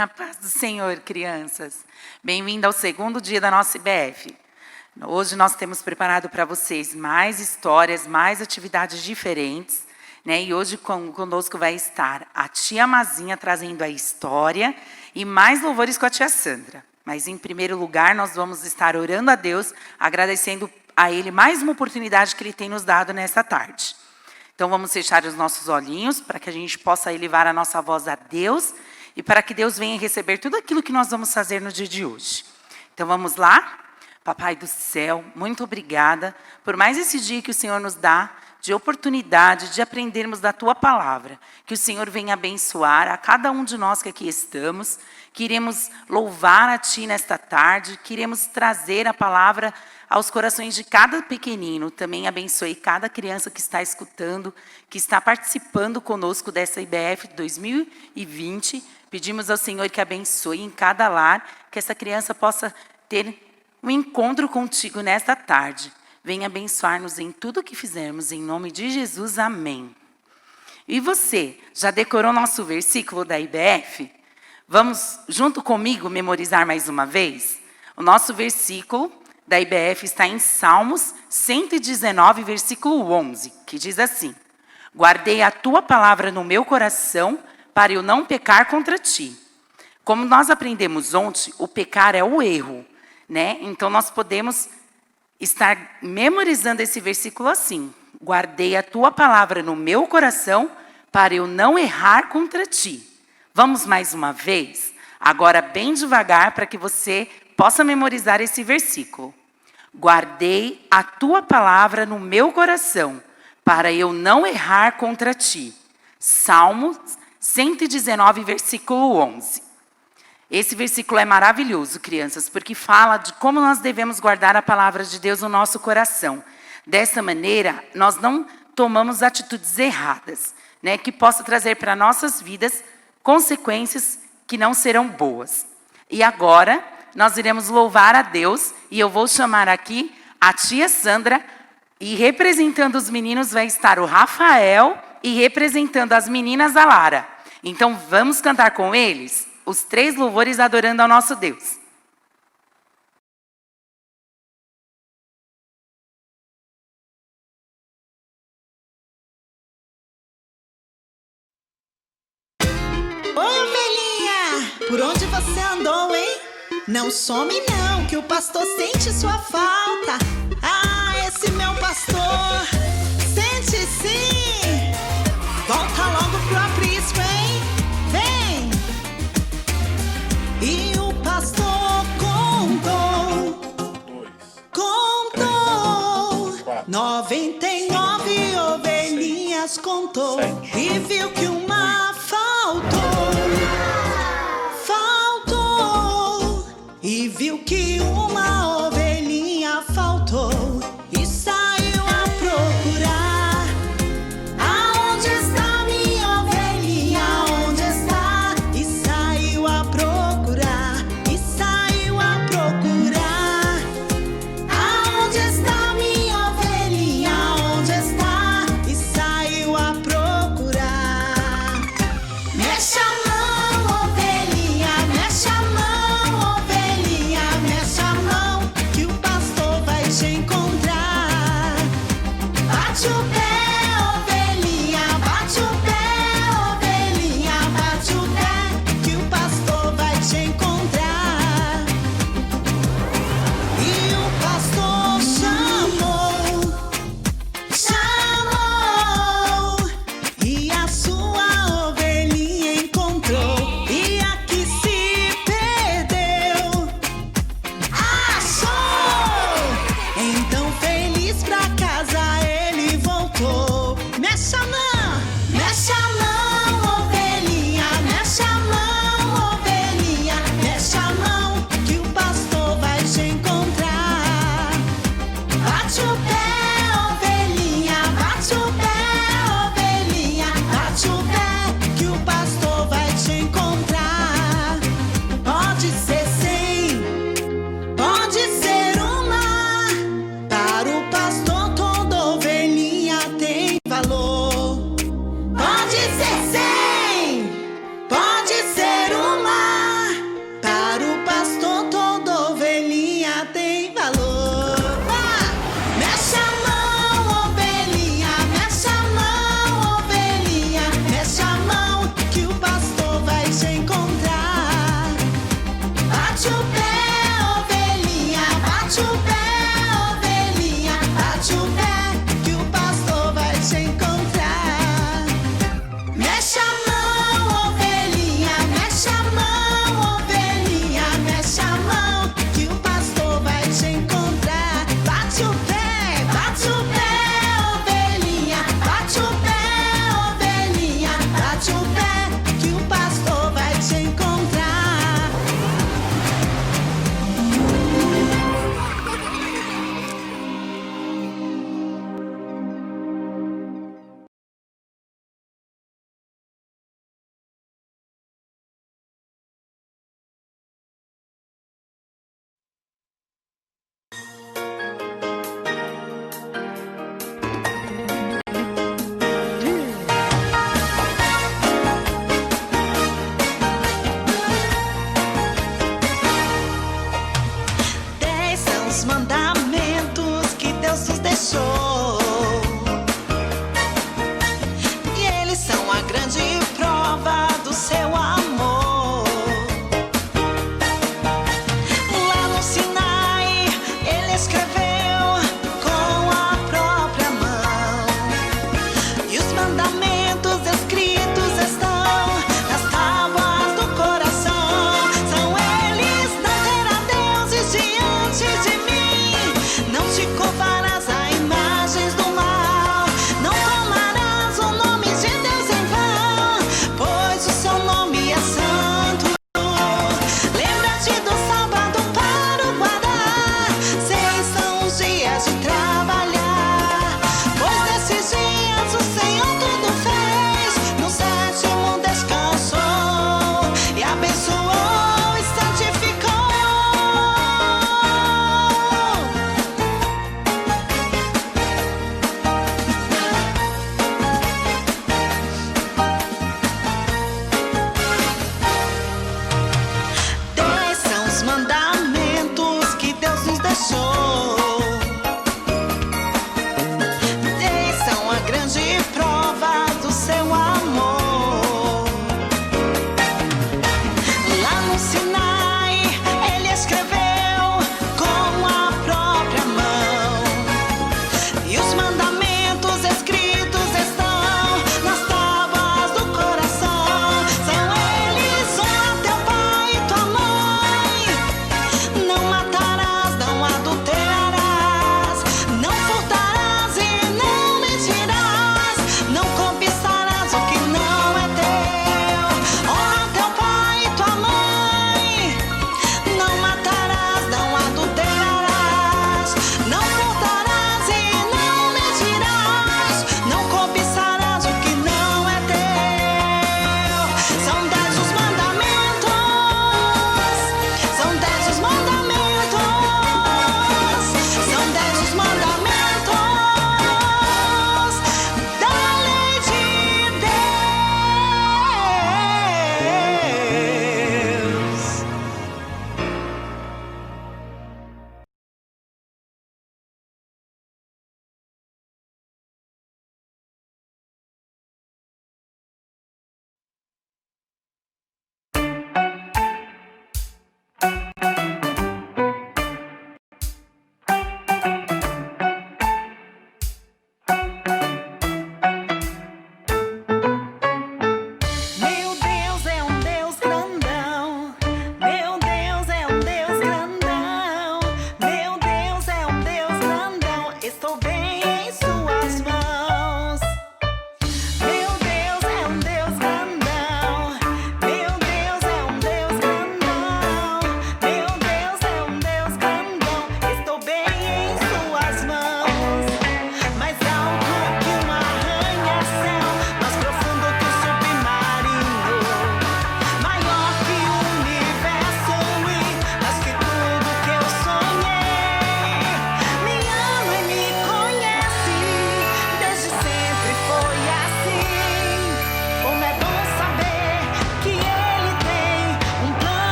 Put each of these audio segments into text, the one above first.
A paz do Senhor, crianças. Bem-vindo ao segundo dia da nossa IBF. Hoje nós temos preparado para vocês mais histórias, mais atividades diferentes, né? E hoje conosco vai estar a tia Mazinha trazendo a história e mais louvores com a tia Sandra. Mas em primeiro lugar nós vamos estar orando a Deus, agradecendo a Ele mais uma oportunidade que Ele tem nos dado nessa tarde. Então vamos fechar os nossos olhinhos para que a gente possa elevar a nossa voz a Deus e para que Deus venha receber tudo aquilo que nós vamos fazer no dia de hoje. Então vamos lá? Papai do céu, muito obrigada por mais esse dia que o Senhor nos dá de oportunidade de aprendermos da Tua palavra. Que o Senhor venha abençoar a cada um de nós que aqui estamos. Queremos louvar a Ti nesta tarde, queremos trazer a palavra aos corações de cada pequenino. Também abençoe cada criança que está escutando, que está participando conosco dessa IBF 2020. Pedimos ao Senhor que abençoe em cada lar, que essa criança possa ter um encontro contigo nesta tarde. Venha abençoar-nos em tudo que fizermos, em nome de Jesus, amém. E você, já decorou nosso versículo da IBF? Vamos, junto comigo, memorizar mais uma vez? O nosso versículo da IBF está em Salmos 119, versículo 11, que diz assim: guardei a tua palavra no meu coração, para eu não pecar contra ti. Como nós aprendemos ontem, o pecar é o erro, né? Então nós podemos estar memorizando esse versículo assim: guardei a tua palavra no meu coração, para eu não errar contra ti. Vamos mais uma vez? Agora bem devagar, para que você possa memorizar esse versículo. Guardei a tua palavra no meu coração, para eu não errar contra ti. Salmos 119, versículo 11. Esse versículo é maravilhoso, crianças, porque fala de como nós devemos guardar a palavra de Deus no nosso coração. Dessa maneira, nós não tomamos atitudes erradas, né, que possa trazer para nossas vidas consequências que não serão boas. E agora, nós iremos louvar a Deus, e eu vou chamar aqui a tia Sandra, e representando os meninos vai estar o Rafael, e representando as meninas a Lara. Então, vamos cantar com eles os 3 louvores adorando ao nosso Deus. Oi, ovelhinha! Por onde você andou, hein? Não some não, que o pastor sente sua falta. Ah, esse meu pastor sente sim. Volta logo pro aprisco, hein? Vem! E o pastor contou 99 ovelhinhas contou e viu que uma faltou, e viu que uma ovelhinha faltou e saiu a procurar. Aonde está minha ovelhinha? Onde está? E saiu a procurar, e saiu a procurar. Aonde está minha ovelhinha? Onde está? E saiu a procurar.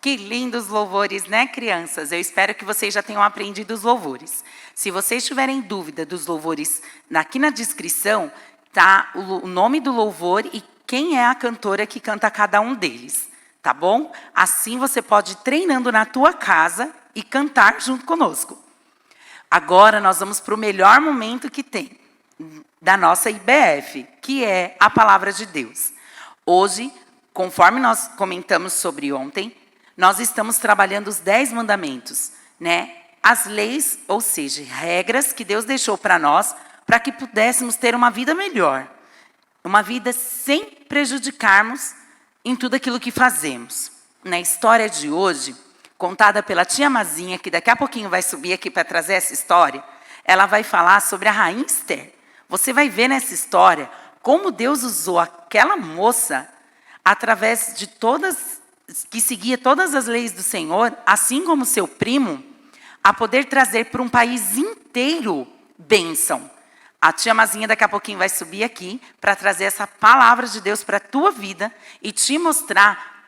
Que lindos louvores, né, crianças? Eu espero que vocês já tenham aprendido os louvores. Se vocês tiverem dúvida dos louvores, aqui na descrição tá o nome do louvor e quem é a cantora que canta cada um deles, tá bom? Assim você pode ir treinando na tua casa e cantar junto conosco. Agora nós vamos para o melhor momento que tem da nossa IBF, que é a palavra de Deus. Hoje, conforme nós comentamos sobre ontem, nós estamos trabalhando os 10 mandamentos, né? As leis, ou seja, regras que Deus deixou para nós, para que pudéssemos ter uma vida melhor. Uma vida sem prejudicarmos em tudo aquilo que fazemos. Na história de hoje, contada pela tia Mazinha, que daqui a pouquinho vai subir aqui para trazer essa história, ela vai falar sobre a rainha Esther. Você vai ver nessa história como Deus usou aquela moça através de que seguia todas as leis do Senhor, assim como seu primo, a poder trazer para um país inteiro bênção. A tia Mazinha daqui a pouquinho vai subir aqui para trazer essa palavra de Deus para a tua vida e te mostrar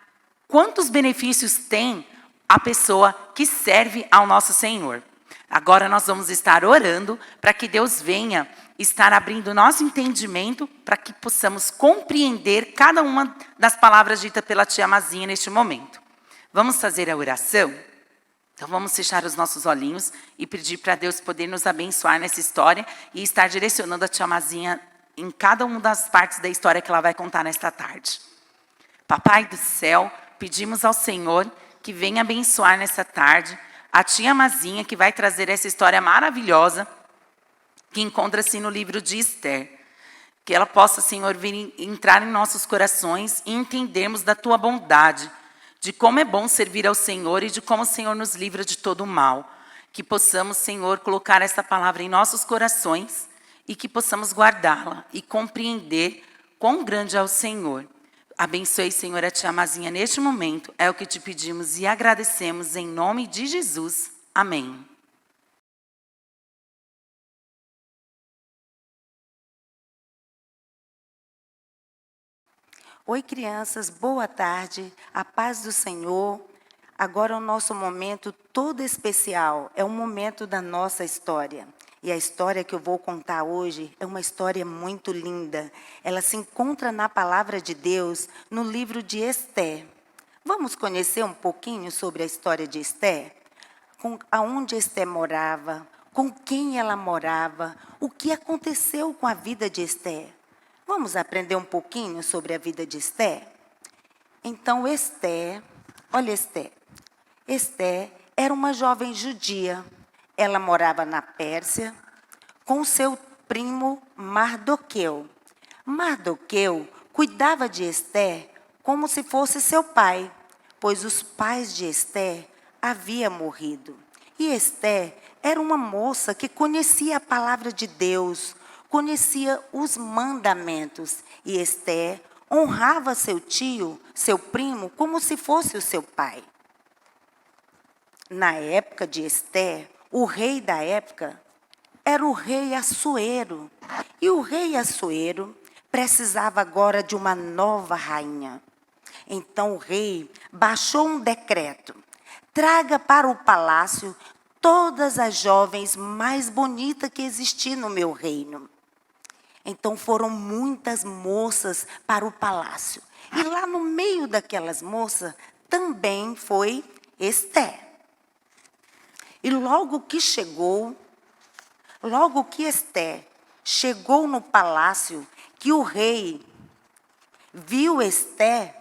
quantos benefícios tem a pessoa que serve ao nosso Senhor. Agora nós vamos estar orando para que Deus venha estar abrindo o nosso entendimento para que possamos compreender cada uma das palavras ditas pela tia Mazinha neste momento. Vamos fazer a oração? Então vamos fechar os nossos olhinhos e pedir para Deus poder nos abençoar nessa história e estar direcionando a tia Mazinha em cada uma das partes da história que ela vai contar nesta tarde. Papai do céu, pedimos ao Senhor que venha abençoar nessa tarde a tia Mazinha, que vai trazer essa história maravilhosa que encontra-se no livro de Esther. Que ela possa, Senhor, vir entrar em nossos corações e entendermos da tua bondade, de como é bom servir ao Senhor e de como o Senhor nos livra de todo o mal. Que possamos, Senhor, colocar essa palavra em nossos corações e que possamos guardá-la e compreender quão grande é o Senhor. Abençoe, Senhor, a tia Mazinha neste momento. É o que te pedimos e agradecemos em nome de Jesus. Amém. Oi, crianças, boa tarde, a paz do Senhor. Agora o nosso momento todo especial, é um momento da nossa história. E a história que eu vou contar hoje é uma história muito linda. Ela se encontra na palavra de Deus, no livro de Esther. Vamos conhecer um pouquinho sobre a história de Esther? Aonde Esther morava, com quem ela morava, o que aconteceu com a vida de Esther. Vamos aprender um pouquinho sobre a vida de Esther? Então, Esther, olha Esther. Esther era uma jovem judia. Ela morava na Pérsia com seu primo Mardoqueu. Mardoqueu cuidava de Esther como se fosse seu pai, pois os pais de Esther haviam morrido. E Esther era uma moça que conhecia a palavra de Deus, conhecia os mandamentos. E Esther honrava seu tio, seu primo, como se fosse o seu pai. Na época de Esther, o rei da época era o rei Assuero. E o rei Assuero precisava agora de uma nova rainha. Então o rei baixou um decreto. Traga para o palácio todas as jovens mais bonitas que existiam no meu reino. Então foram muitas moças para o palácio. E lá no meio daquelas moças também foi Esther. E logo que Esther chegou no palácio, que o rei viu Esther,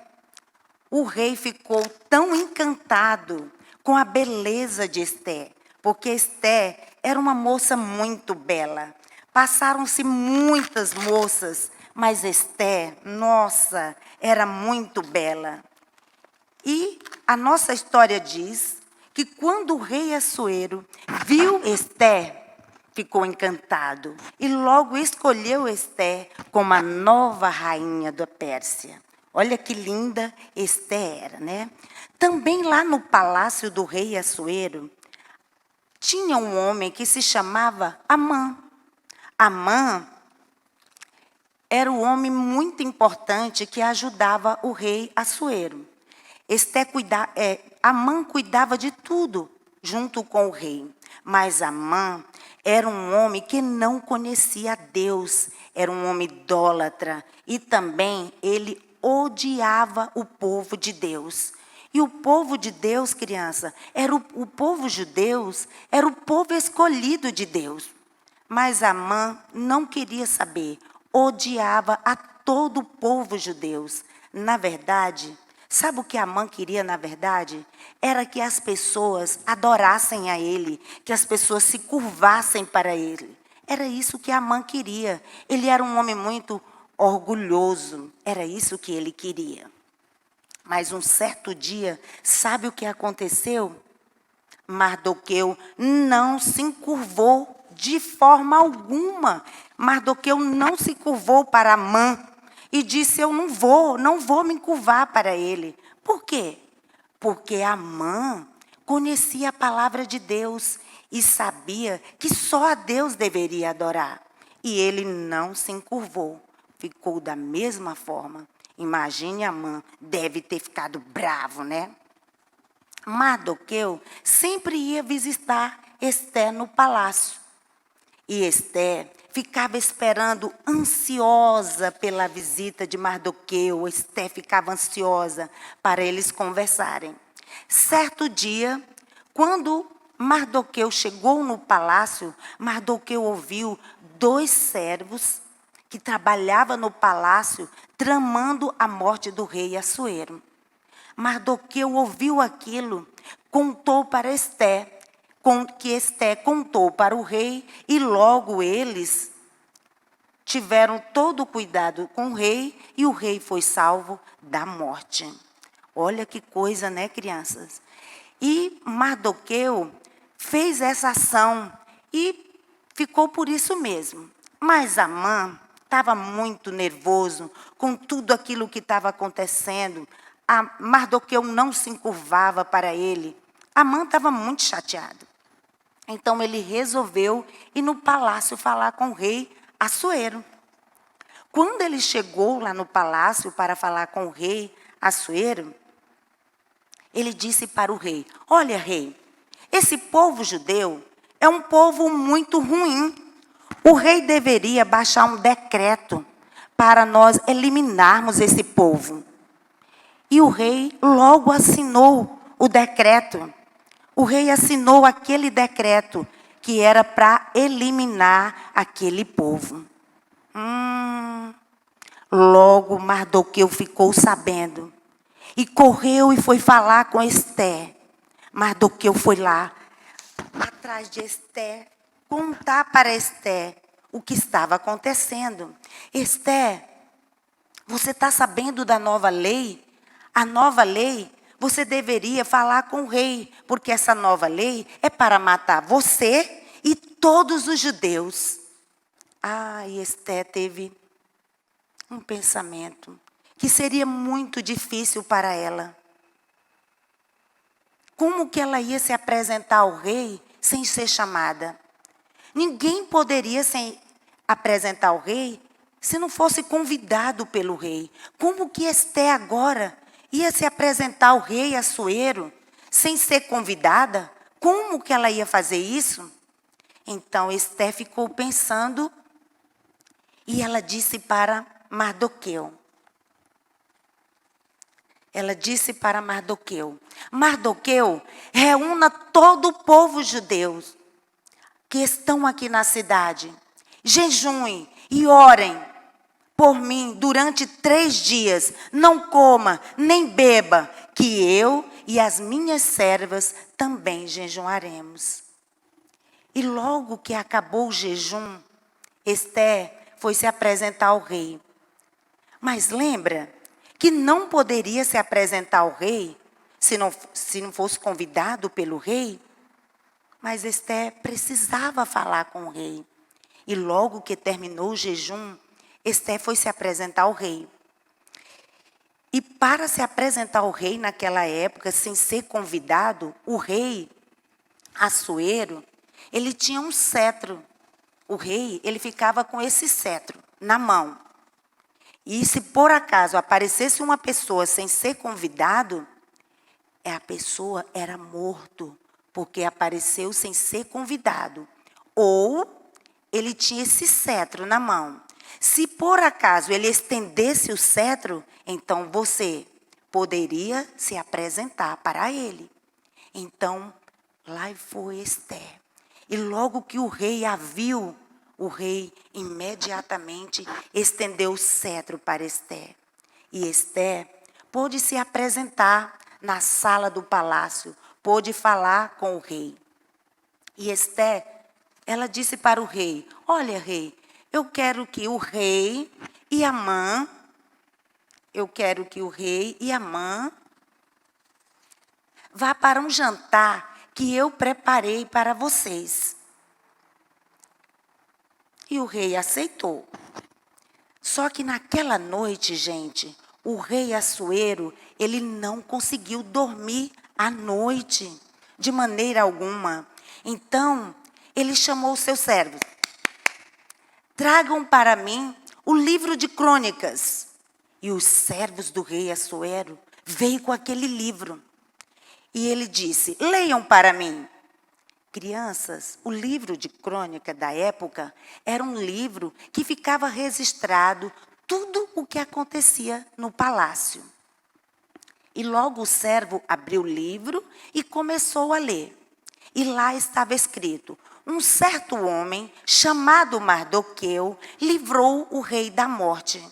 o rei ficou tão encantado com a beleza de Esther, porque Esther era uma moça muito bela. Passaram-se muitas moças, mas Esther, nossa, era muito bela. E a nossa história diz que quando o rei Assuero viu Esther, ficou encantado e logo escolheu Esther como a nova rainha da Pérsia. Olha que linda Esther era, né? Também lá no palácio do rei Assuero, tinha um homem que se chamava Amã. Amã era um homem muito importante que ajudava o rei Assuero. Esther Amã cuidava de tudo junto com o rei. Mas Amã era um homem que não conhecia Deus, era um homem idólatra. E também ele odiava o povo de Deus. E o povo de Deus, criança, era o povo judeu, era o povo escolhido de Deus. Mas Amã não queria saber, odiava a todo o povo judeu. Na verdade, sabe o que Amã queria, na verdade? Era que as pessoas adorassem a ele, que as pessoas se curvassem para ele. Era isso que Amã queria. Ele era um homem muito orgulhoso, era isso que ele queria. Mas um certo dia, sabe o que aconteceu? Mardoqueu não se encurvou de forma alguma. Mardoqueu não se curvou para Amã e disse: eu não vou me encurvar para ele. Por quê? Porque Amã conhecia a palavra de Deus e sabia que só a Deus deveria adorar. E ele não se encurvou, ficou da mesma forma. Imagine Amã, deve ter ficado bravo, né? Mardoqueu sempre ia visitar Esté no palácio. E Esté ficava esperando, ansiosa pela visita de Mardoqueu. Esté ficava ansiosa para eles conversarem. Certo dia, quando Mardoqueu chegou no palácio, Mardoqueu ouviu 2 servos que trabalhavam no palácio tramando a morte do rei Assuero. Mardoqueu ouviu aquilo, contou para Esté, que Esté contou para o rei, e logo eles tiveram todo o cuidado com o rei, e o rei foi salvo da morte. Olha que coisa, né, crianças? E Mardoqueu fez essa ação e ficou por isso mesmo. Mas Amã estava muito nervoso com tudo aquilo que estava acontecendo. Mardoqueu não se encurvava para ele. Amã estava muito chateado. Então ele resolveu ir no palácio falar com o rei Assuero. Quando ele chegou lá no palácio para falar com o rei Assuero, ele disse para o rei: olha, rei, esse povo judeu é um povo muito ruim. O rei deveria baixar um decreto para nós eliminarmos esse povo. E o rei logo assinou o decreto. O rei assinou aquele decreto que era para eliminar aquele povo. Logo Mardoqueu ficou sabendo e correu e foi falar com Esté. Mardoqueu foi lá, atrás de Esté, contar para Esté o que estava acontecendo. Esté, você está sabendo da nova lei? A nova lei, você deveria falar com o rei, porque essa nova lei é para matar você e todos os judeus. E Esté teve um pensamento que seria muito difícil para ela. Como que ela ia se apresentar ao rei sem ser chamada? Ninguém poderia se apresentar ao rei se não fosse convidado pelo rei. Como que Esté agora ia se apresentar ao rei Assuero sem ser convidada? Como que ela ia fazer isso? Então Esté ficou pensando e ela disse para Mardoqueu. Ela disse para Mardoqueu: Mardoqueu, reúna todo o povo judeu que estão aqui na cidade. Jejuem e orem por mim durante 3 dias. Não coma nem beba, que eu e as minhas servas também jejuaremos. E logo que acabou o jejum, Esté foi se apresentar ao rei. Mas lembra que não poderia se apresentar ao rei se não fosse convidado pelo rei? Mas Esté precisava falar com o rei. E logo que terminou o jejum, Esté foi se apresentar ao rei. E para se apresentar ao rei naquela época, sem ser convidado, o rei Assuero, ele tinha um cetro. O rei, ele ficava com esse cetro na mão. E se por acaso aparecesse uma pessoa sem ser convidado, A pessoa era morto, porque apareceu sem ser convidado. Ou ele tinha esse cetro na mão. Se por acaso ele estendesse o cetro, então você poderia se apresentar para ele. Então, lá foi Esther. E logo que o rei a viu, o rei imediatamente estendeu o cetro para Esther. E Esther pôde se apresentar na sala do palácio, pôde falar com o rei. E Esther, ela disse para o rei: olha, rei, eu quero que o rei e Amã, vá para um jantar que eu preparei para vocês. E o rei aceitou. Só que naquela noite, gente, o rei Assuero, ele não conseguiu dormir à noite, de maneira alguma. Então, ele chamou os seus servos. Tragam para mim o livro de crônicas. E os servos do rei Assuero veio com aquele livro. E ele disse: leiam para mim. Crianças, o livro de crônica da época era um livro que ficava registrado tudo o que acontecia no palácio. E logo o servo abriu o livro e começou a ler. E lá estava escrito: um certo homem chamado Mardoqueu livrou o rei da morte.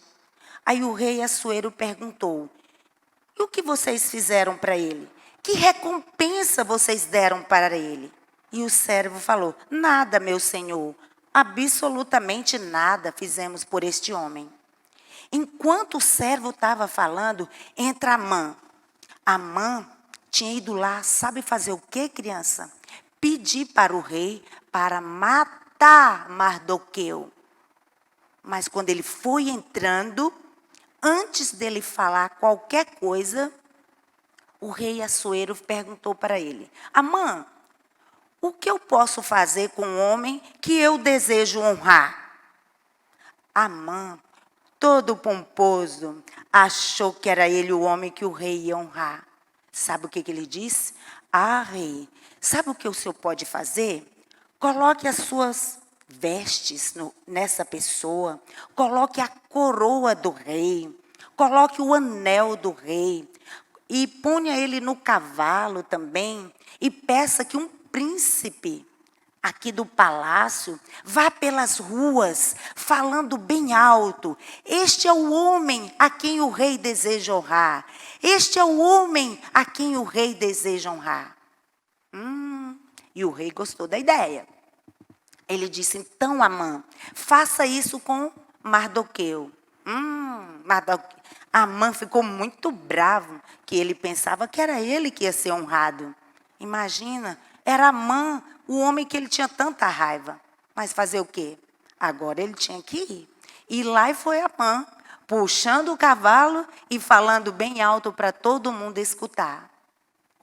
Aí o rei Assuero perguntou: e o que vocês fizeram para ele? Que recompensa vocês deram para ele? E o servo falou: nada, meu senhor, absolutamente nada fizemos por este homem. Enquanto o servo estava falando, entra Amã. Amã tinha ido lá, sabe fazer o quê, criança? Pedir para o rei para matar Mardoqueu. Mas quando ele foi entrando, antes dele falar qualquer coisa, o rei Assuero perguntou para ele: Amã, o que eu posso fazer com um homem que eu desejo honrar? Amã, todo pomposo, achou que era ele o homem que o rei ia honrar. Sabe o que ele disse? Ah, rei, sabe o que o senhor pode fazer? Coloque as suas vestes nessa pessoa, coloque a coroa do rei, coloque o anel do rei, e ponha ele no cavalo também, e peça que um príncipe aqui do palácio vá pelas ruas falando bem alto: este é o homem a quem o rei deseja honrar. Este é o homem a quem o rei deseja honrar. E o rei gostou da ideia. Ele disse: então, Amã, faça isso com Mardoqueu. Amã ficou muito bravo, que ele pensava que era ele que ia ser honrado. Imagina, era Amã, o homem que ele tinha tanta raiva. Mas fazer o quê? Agora ele tinha que ir. E lá foi Amã, puxando o cavalo e falando bem alto para todo mundo escutar.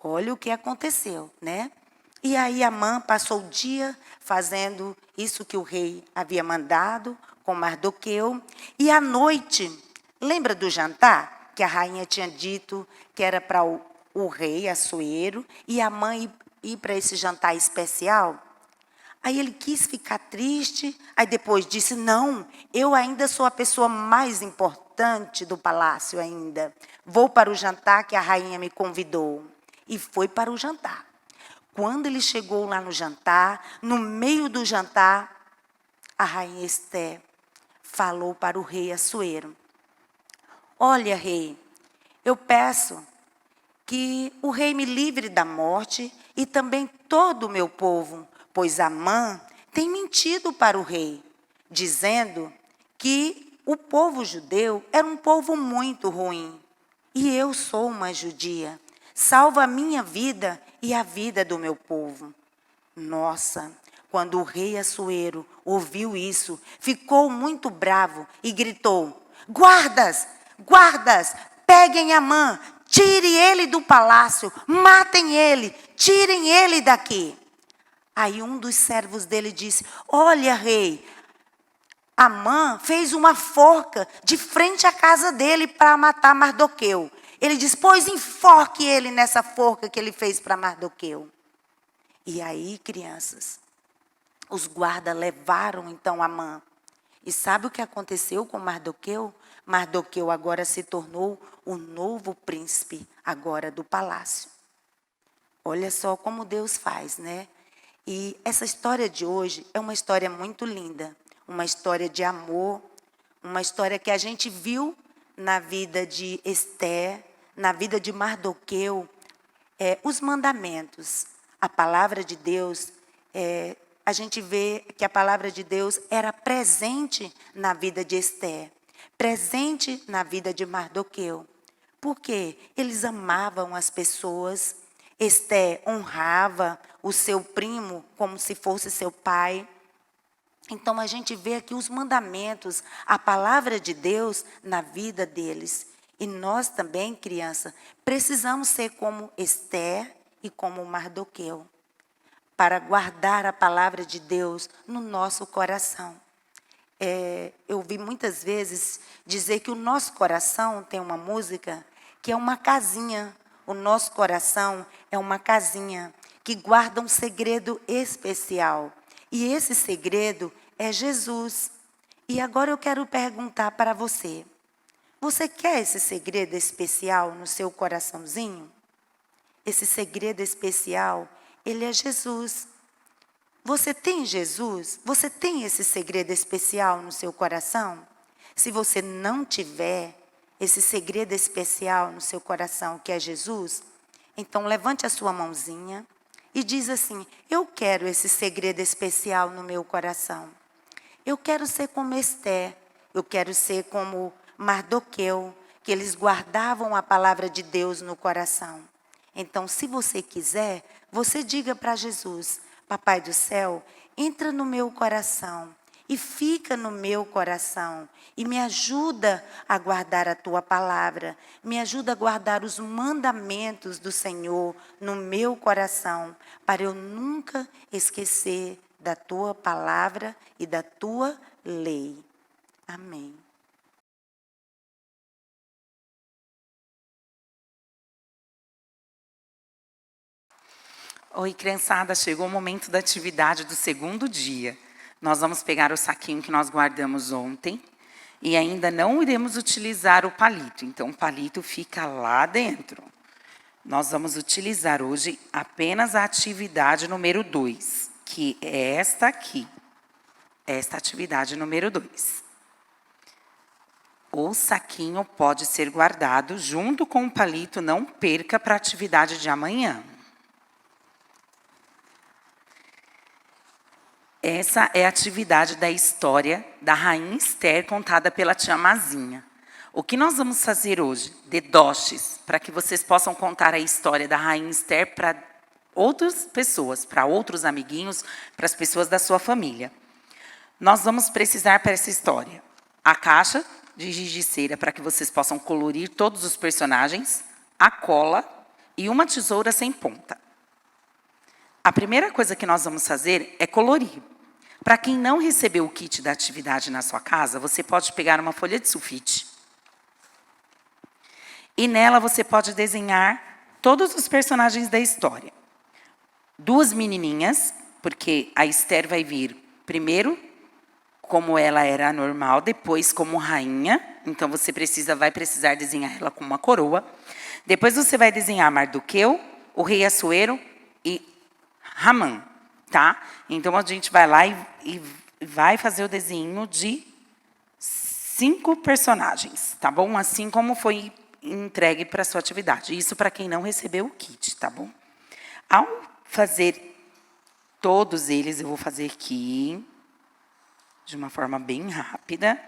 Olha o que aconteceu, né? E aí Amã passou o dia fazendo isso que o rei havia mandado com Mardoqueu. E à noite, lembra do jantar? Que a rainha tinha dito que era para o rei Assuero e Amã ir para esse jantar especial. Aí ele quis ficar triste, aí depois disse: não, eu ainda sou a pessoa mais importante do palácio ainda. Vou para o jantar que a rainha me convidou. E foi para o jantar. Quando ele chegou lá no jantar, no meio do jantar, a rainha Esther falou para o rei Assuero: olha, rei, eu peço que o rei me livre da morte e também todo o meu povo, pois Amã tem mentido para o rei, dizendo que o povo judeu era um povo muito ruim. E eu sou uma judia. Salva a minha vida e a vida do meu povo. Nossa, quando o rei Assuero ouviu isso, ficou muito bravo e gritou: guardas, guardas, peguem Amã, tire ele do palácio, matem ele, tirem ele daqui. Aí um dos servos dele disse: olha, rei, Amã fez uma forca de frente à casa dele para matar Mardoqueu. Ele diz, pois enforque ele nessa forca que ele fez para Mardoqueu. E aí, crianças, os guardas levaram então Amã. E sabe o que aconteceu com Mardoqueu? Mardoqueu agora se tornou o novo príncipe agora do palácio. Olha só como Deus faz, né? E essa história de hoje é uma história muito linda. Uma história de amor. Uma história que a gente viu na vida de Esther, na vida de Mardoqueu. Os mandamentos, a palavra de Deus, a gente vê que a palavra de Deus era presente na vida de Esther, presente na vida de Mardoqueu. Por quê? Eles amavam as pessoas. Esther honrava o seu primo como se fosse seu pai. Então a gente vê aqui os mandamentos, a palavra de Deus na vida deles. E nós também, criança, precisamos ser como Esther e como Mardoqueu, para guardar a palavra de Deus no nosso coração. Eu ouvi muitas vezes dizer que o nosso coração tem uma música que é uma casinha. O nosso coração é uma casinha que guarda um segredo especial. E esse segredo é Jesus. E agora eu quero perguntar para você. Você quer esse segredo especial no seu coraçãozinho? Esse segredo especial, ele é Jesus. Você tem Jesus? Você tem esse segredo especial no seu coração? Se você não tiver esse segredo especial no seu coração, que é Jesus, então levante a sua mãozinha e diz assim, eu quero esse segredo especial no meu coração. Eu quero ser como Esther, eu quero ser como Mardoqueu, que eles guardavam a palavra de Deus no coração. Então, se você quiser, você diga para Jesus, Papai do céu, entra no meu coração e fica no meu coração e me ajuda a guardar a tua palavra, me ajuda a guardar os mandamentos do Senhor no meu coração, para eu nunca esquecer da tua palavra e da tua lei. Amém. Oi, criançada, chegou o momento da atividade do segundo dia. Nós vamos pegar o saquinho que nós guardamos ontem e ainda não iremos utilizar o palito. Então, o palito fica lá dentro. Nós vamos utilizar hoje apenas a atividade número 2, que é esta aqui. Esta atividade número 2. O saquinho pode ser guardado junto com o palito, não perca para a atividade de amanhã. Essa é a atividade da história da Rainha Esther, contada pela tia Mazinha. O que nós vamos fazer hoje? Dedoches, para que vocês possam contar a história da Rainha Esther para outras pessoas, para outros amiguinhos, para as pessoas da sua família. Nós vamos precisar para essa história a caixa de giz de cera para que vocês possam colorir todos os personagens, a cola e uma tesoura sem ponta. A primeira coisa que nós vamos fazer é colorir. Para quem não recebeu o kit da atividade na sua casa, você pode pegar uma folha de sulfite. E nela você pode desenhar todos os personagens da história. 2 menininhas, porque a Esther vai vir primeiro como ela era normal, depois como rainha. Então você vai precisar desenhar ela com uma coroa. Depois você vai desenhar Mardoqueu, o rei Assuero e Ramã, tá? Então a gente vai lá e vai fazer o desenho de 5 personagens, tá bom? Assim como foi entregue para a sua atividade. Isso para quem não recebeu o kit, tá bom? Ao fazer todos eles, eu vou fazer aqui de uma forma bem rápida.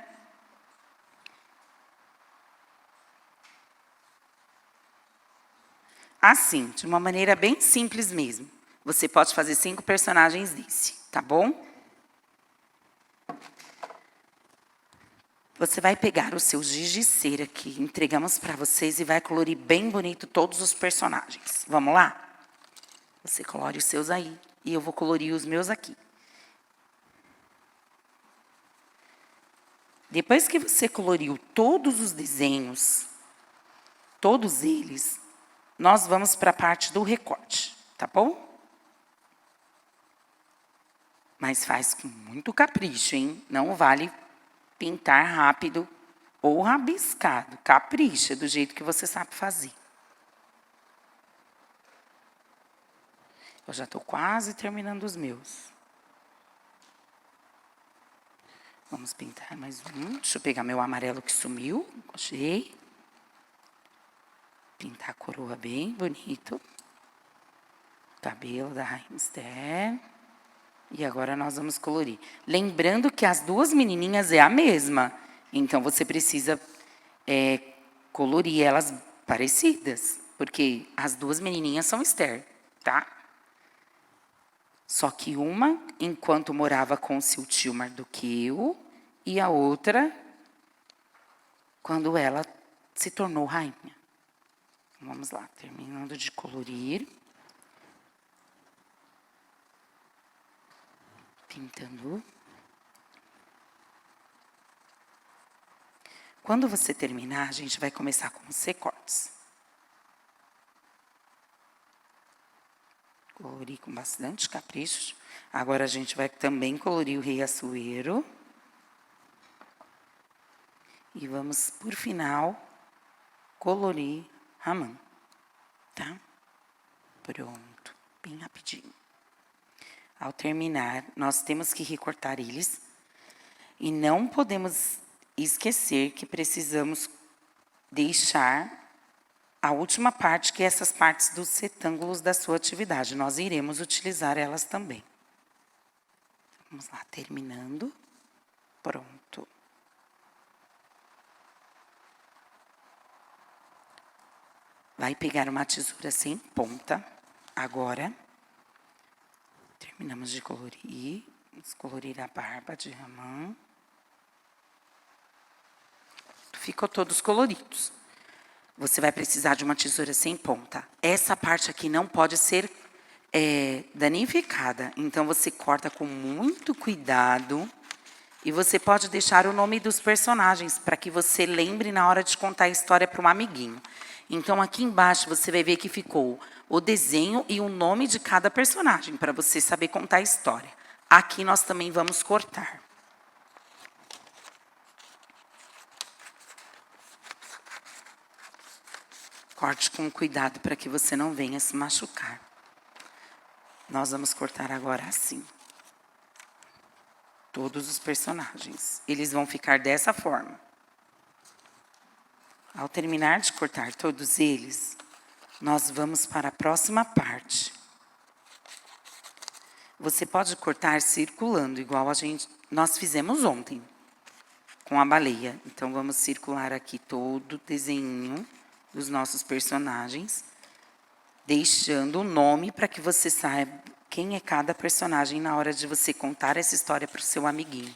Assim, de uma maneira bem simples mesmo. Você pode fazer 5 personagens desse, tá bom? Você vai pegar o seu giz de cera que entregamos para vocês e vai colorir bem bonito todos os personagens. Vamos lá? Você colore os seus aí e eu vou colorir os meus aqui. Depois que você coloriu todos os desenhos, todos eles, nós vamos para a parte do recorte, tá bom? Mas faz com muito capricho, hein? Não vale pintar rápido ou rabiscado. Capricha do jeito que você sabe fazer. Eu já estou quase terminando os meus. Vamos pintar mais um. Deixa eu pegar meu amarelo que sumiu. Achei. Pintar a coroa bem bonito. Cabelo da Rainha Esther. E agora nós vamos colorir. Lembrando que as duas menininhas é a mesma. Então, você precisa colorir elas parecidas. Porque as duas menininhas são Esther, tá? Só que uma, enquanto morava com seu tio Mardoqueu, e a outra, quando ela se tornou rainha. Vamos lá, terminando de colorir. Pintando. Quando você terminar, a gente vai começar com os recortes. Colorir com bastante capricho. Agora a gente vai também colorir o rei Assuero. E vamos, por final, colorir Ramã. Tá? Pronto. Bem rapidinho. Ao terminar, nós temos que recortar eles. E não podemos esquecer que precisamos deixar a última parte, que é essas partes dos retângulos da sua atividade. Nós iremos utilizar elas também. Vamos lá, terminando. Pronto. Vai pegar uma tesoura sem ponta, agora. Terminamos de colorir. Vamos colorir a barba de Ramã. Ficou todos coloridos. Você vai precisar de uma tesoura sem ponta. Essa parte aqui não pode ser danificada. Então, você corta com muito cuidado. E você pode deixar o nome dos personagens, para que você lembre na hora de contar a história para um amiguinho. Então, aqui embaixo, você vai ver que ficou o desenho e o nome de cada personagem, para você saber contar a história. Aqui, nós também vamos cortar. Corte com cuidado, para que você não venha se machucar. Nós vamos cortar agora assim. Todos os personagens. Eles vão ficar dessa forma. Ao terminar de cortar todos eles, nós vamos para a próxima parte. Você pode cortar circulando, igual nós fizemos ontem, com a baleia. Então, vamos circular aqui todo o desenho dos nossos personagens, deixando o nome para que você saiba quem é cada personagem na hora de você contar essa história para o seu amiguinho.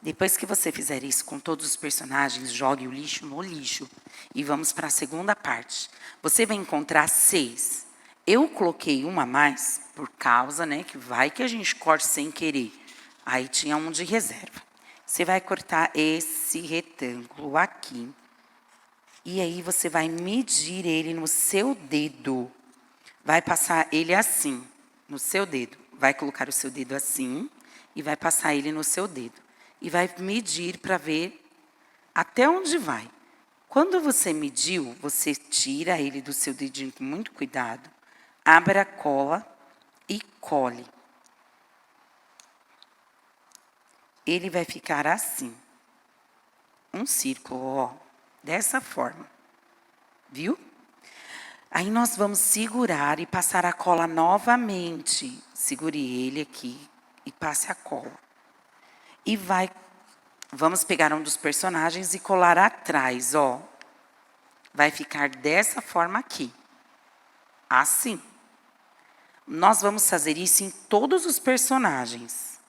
Depois que você fizer isso com todos os personagens, jogue o lixo no lixo. E vamos para a segunda parte. Você vai encontrar 6. Eu coloquei uma a mais, por causa, que vai que a gente corte sem querer. Aí tinha um de reserva. Você vai cortar esse retângulo aqui. E aí você vai medir ele no seu dedo. Vai passar ele assim, no seu dedo. Vai colocar o seu dedo assim e vai passar ele no seu dedo. E vai medir para ver até onde vai. Quando você mediu, você tira ele do seu dedinho com muito cuidado, abre a cola e cole. Ele vai ficar assim. Um círculo, ó, dessa forma. Viu? Aí nós vamos segurar e passar a cola novamente. Segure ele aqui e passe a cola. E vamos pegar um dos personagens e colar atrás, ó. Vai ficar dessa forma aqui. Assim. Nós vamos fazer isso em todos os personagens.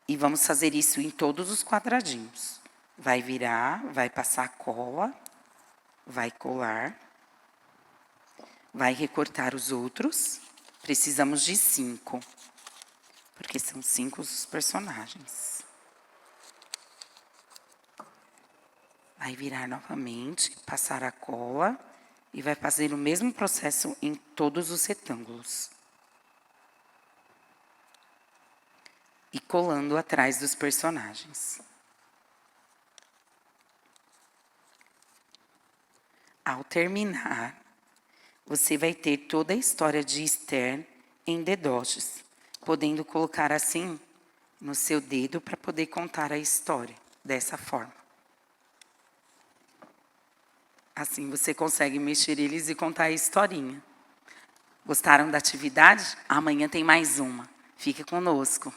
E vamos fazer isso em todos os quadradinhos. Vai virar, vai passar a cola, vai colar, vai recortar os outros. Precisamos de 5. Porque são 5 os personagens. Vai virar novamente, passar a cola e vai fazer o mesmo processo em todos os retângulos. E colando atrás dos personagens. Ao terminar, você vai ter toda a história de Esther em dedoches, podendo colocar assim no seu dedo para poder contar a história dessa forma. Assim você consegue mexer eles e contar a historinha. Gostaram da atividade? Amanhã tem mais uma. Fique conosco.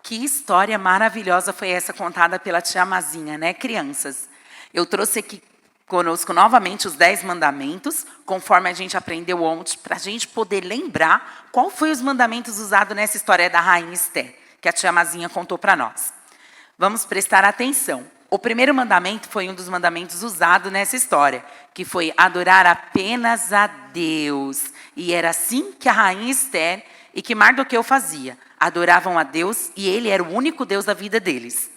Que história maravilhosa foi essa contada pela tia Mazinha, né, crianças? Eu trouxe aqui conosco novamente os 10 mandamentos, conforme a gente aprendeu ontem, para a gente poder lembrar qual foi os mandamentos usados nessa história da rainha Esther, que a tia Mazinha contou para nós. Vamos prestar atenção. O primeiro mandamento foi um dos mandamentos usados nessa história, que foi adorar apenas a Deus. E era assim que a rainha Esther e que Mardoqueu fazia. Adoravam a Deus e ele era o único Deus da vida deles.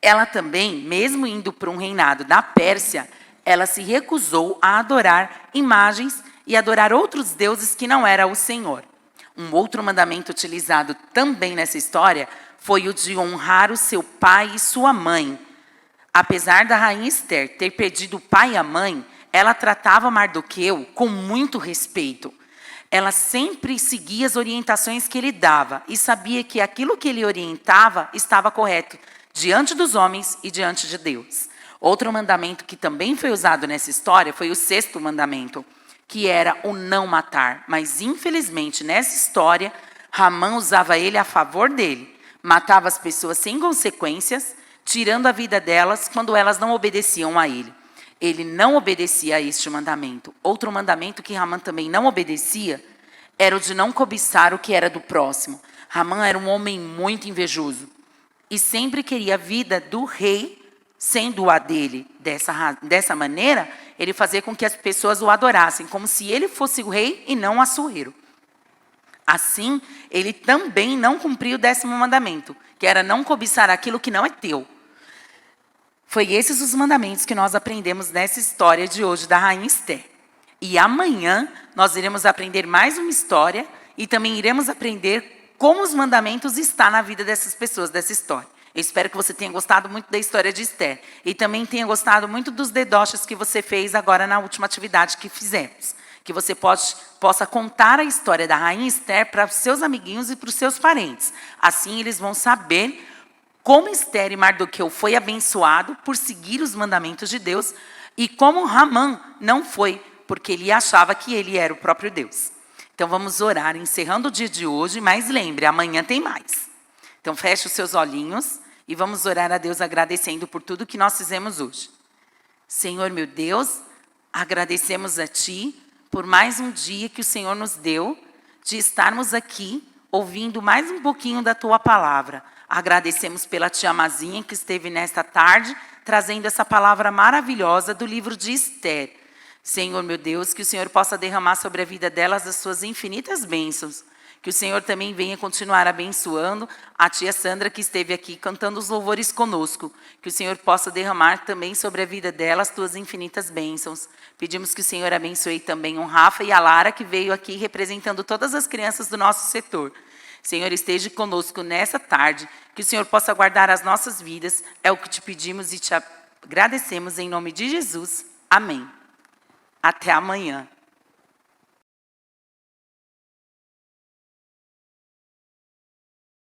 Ela também, mesmo indo para um reinado da Pérsia, ela se recusou a adorar imagens e adorar outros deuses que não era o Senhor. Um outro mandamento utilizado também nessa história foi o de honrar o seu pai e sua mãe. Apesar da rainha Esther ter perdido o pai e a mãe, ela tratava Mardoqueu com muito respeito. Ela sempre seguia as orientações que ele dava e sabia que aquilo que ele orientava estava correto diante dos homens e diante de Deus. Outro mandamento que também foi usado nessa história foi o 6º mandamento, que era o não matar. Mas, infelizmente, nessa história, Ramã usava ele a favor dele. Matava as pessoas sem consequências, tirando a vida delas quando elas não obedeciam a ele. Ele não obedecia a este mandamento. Outro mandamento que Ramã também não obedecia era o de não cobiçar o que era do próximo. Ramã era um homem muito invejoso e sempre queria a vida do rei sendo a dele. Dessa maneira, ele fazia com que as pessoas o adorassem, como se ele fosse o rei e não Assuero. Assim, ele também não cumpriu o 10º mandamento, que era não cobiçar aquilo que não é teu. Foi esses os mandamentos que nós aprendemos nessa história de hoje da rainha Esther. E amanhã nós iremos aprender mais uma história e também iremos aprender como os mandamentos estão na vida dessas pessoas, dessa história. Eu espero que você tenha gostado muito da história de Esther e também tenha gostado muito dos dedoches que você fez agora na última atividade que fizemos. Que você possa contar a história da rainha Esther para os seus amiguinhos e para os seus parentes. Assim eles vão saber como Esther e Mardoqueu foi abençoado por seguir os mandamentos de Deus e como Ramã não foi, porque ele achava que ele era o próprio Deus. Então vamos orar, encerrando o dia de hoje, mas lembre, amanhã tem mais. Então feche os seus olhinhos e vamos orar a Deus agradecendo por tudo que nós fizemos hoje. Senhor meu Deus, agradecemos a Ti por mais um dia que o Senhor nos deu de estarmos aqui ouvindo mais um pouquinho da Tua palavra. Agradecemos pela tia Mazinha que esteve nesta tarde trazendo essa palavra maravilhosa do livro de Esther. Senhor meu Deus, que o Senhor possa derramar sobre a vida delas as suas infinitas bênçãos. Que o Senhor também venha continuar abençoando a tia Sandra que esteve aqui cantando os louvores conosco. Que o Senhor possa derramar também sobre a vida dela as tuas infinitas bênçãos. Pedimos que o Senhor abençoe também o Rafa e a Lara que veio aqui representando todas as crianças do nosso setor. Senhor, esteja conosco nessa tarde, que o Senhor possa guardar as nossas vidas. É o que te pedimos e te agradecemos em nome de Jesus. Amém. Até amanhã.